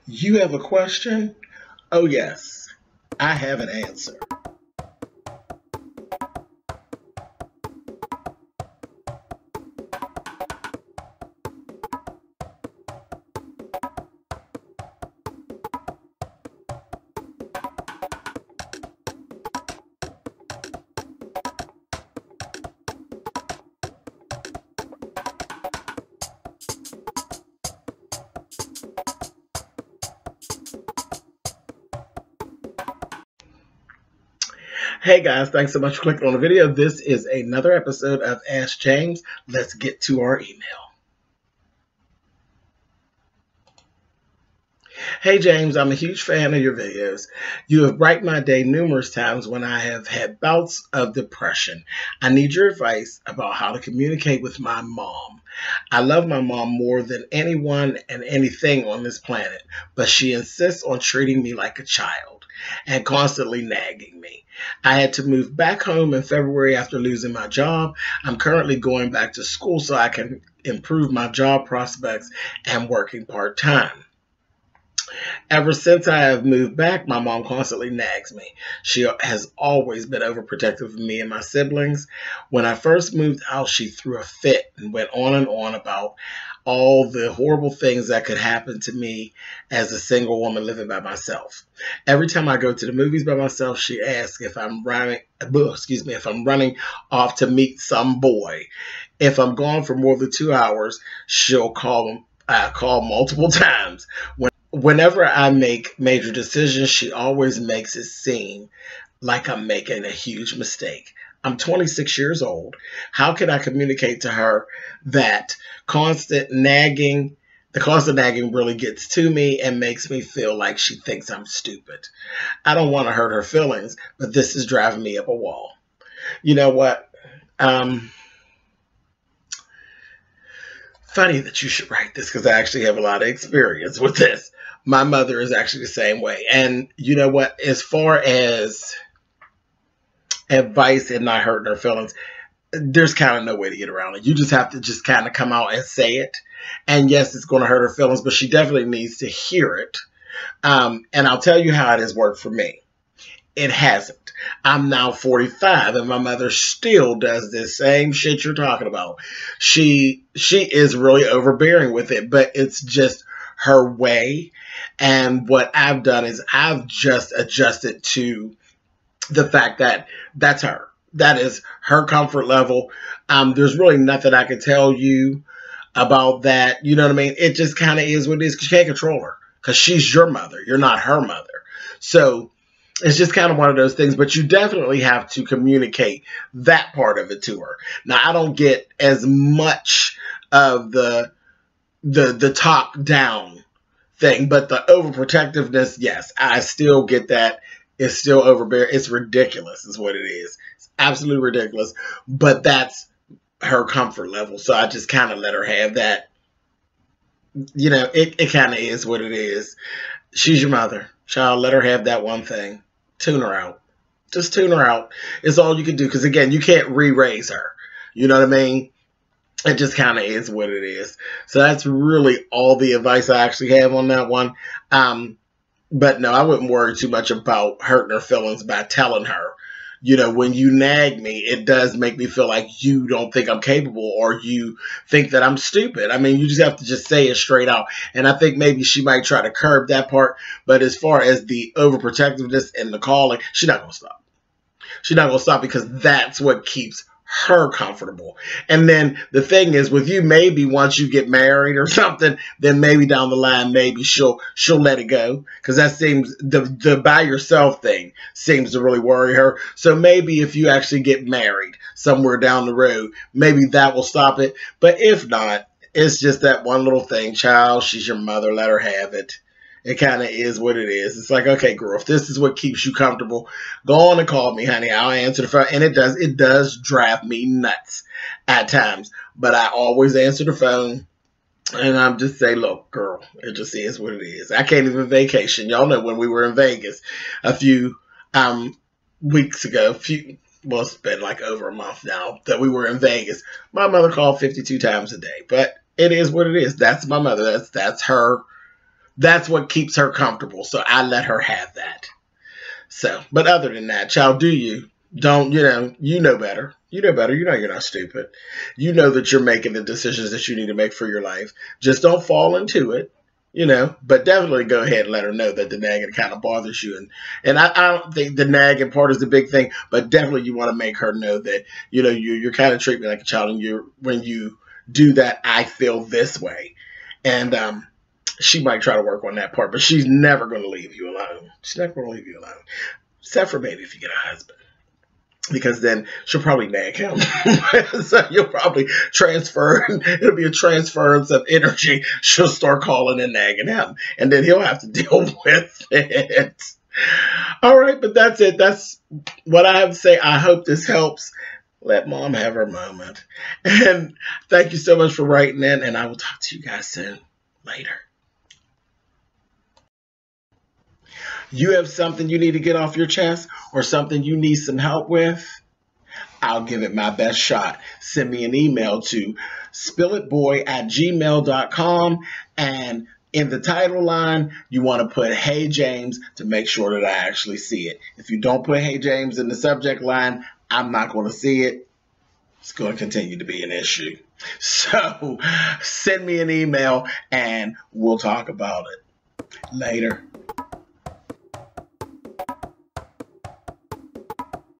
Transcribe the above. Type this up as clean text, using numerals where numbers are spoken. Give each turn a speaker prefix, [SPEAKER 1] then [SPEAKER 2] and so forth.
[SPEAKER 1] You have a question? Oh, yes, I have an answer. Hey guys, thanks so much for clicking on the video. This is another episode of Ask James. Let's get to our email. Hey James, I'm a huge fan of your videos. You have brightened my day numerous times when I have had bouts of depression. I need your advice about how to communicate with my mom. I love my mom more than anyone and anything on this planet, but she insists on treating me like a child and constantly nagging me. I had to move back home in February after losing my job. I'm currently going back to school so I can improve my job prospects and working part-time. Ever since I have moved back, my mom constantly nags me. She has always been overprotective of me and my siblings. When I first moved out, she threw a fit and went on and on about all the horrible things that could happen to me as a single woman living by myself. Every time I go to the movies by myself, she asks if I'm running off to meet some boy. If I'm gone for more than 2 hours, she'll call multiple times. Whenever I make major decisions, she always makes it seem like I'm making a huge mistake. I'm 26 years old. How can I communicate to her that the constant nagging really gets to me and makes me feel like she thinks I'm stupid? I don't want to hurt her feelings, but this is driving me up a wall. You know what? Funny that you should write this because I actually have a lot of experience with this. My mother is actually the same way. And you know what? As far as advice and not hurting her feelings, there's kind of no way to get around it. You just have to just kind of come out and say it. And yes, it's going to hurt her feelings, but she definitely needs to hear it. And I'll tell you how it has worked for me. It hasn't. I'm now 45 and my mother still does this same shit you're talking about. She is really overbearing with it, but it's just her way. And what I've done is I've just adjusted to the fact that that's her. That is her comfort level. There's really nothing I can tell you about that. You know what I mean? It just kind of is what it is because you can't control her because she's your mother. You're not her mother. So it's just kind of one of those things, but you definitely have to communicate that part of it to her. Now, I don't get as much of the top down thing, but the overprotectiveness, yes, I still get that. It's still overbearing. It's ridiculous is what it is. It's absolutely ridiculous, but that's her comfort level. So I just kind of let her have that. You know, it kind of is what it is. She's your mother. Child, let her have that one thing. Tune her out. Just tune her out. It's all you can do. Because, again, you can't re-raise her. You know what I mean? It just kind of is what it is. So that's really all the advice I actually have on that one. But, no, I wouldn't worry too much about hurting her feelings by telling her. You know, when you nag me, it does make me feel like you don't think I'm capable or you think that I'm stupid. I mean, you just have to just say it straight out. And I think maybe she might try to curb that part. But as far as the overprotectiveness and the calling, she's not going to stop. She's not going to stop because that's what keeps her comfortable. And then the thing is with you, maybe once you get married or something, then maybe down the line, maybe she'll let it go. Because that seems, the by yourself thing seems to really worry her. So maybe if you actually get married somewhere down the road, maybe that will stop it. But if not, it's just that one little thing. Child, she's your mother. Let her have it. It kind of is what it is. It's like, okay, girl, if this is what keeps you comfortable, go on and call me, honey. I'll answer the phone. And it does drive me nuts at times. But I always answer the phone. And I'm just say, look, girl, it just is what it is. I can't even vacation. Y'all know when we were in Vegas a few weeks ago, well, it's been like over a month now that we were in Vegas. My mother called 52 times a day. But it is what it is. That's my mother. That's her That's what keeps her comfortable. So I let her have that. So, but other than that, child, do you. Don't, you know better. You know better. You know you're not stupid. You know that you're making the decisions that you need to make for your life. Just don't fall into it, but definitely go ahead and let her know that the nagging kind of bothers you. And I don't think the nagging part is the big thing, but definitely you want to make her know that, you're kind of treating me like a child, and when you do that, I feel this way. And, she might try to work on that part, but she's never going to leave you alone. She's never going to leave you alone. Except for maybe if you get a husband. Because then she'll probably nag him. So you'll probably transfer. It'll be a transference of energy. She'll start calling and nagging him. And then he'll have to deal with it. All right, but that's it. That's what I have to say. I hope this helps. Let mom have her moment. And thank you so much for writing in. And I will talk to you guys soon. Later. You have something you need to get off your chest or something you need some help with? I'll give it my best shot. Send me an email to spillitboy@gmail.com, and in the title line, you want to put Hey James to make sure that I actually see it. If you don't put Hey James in the subject line, I'm not going to see it. It's going to continue to be an issue. So send me an email and we'll talk about it. Later.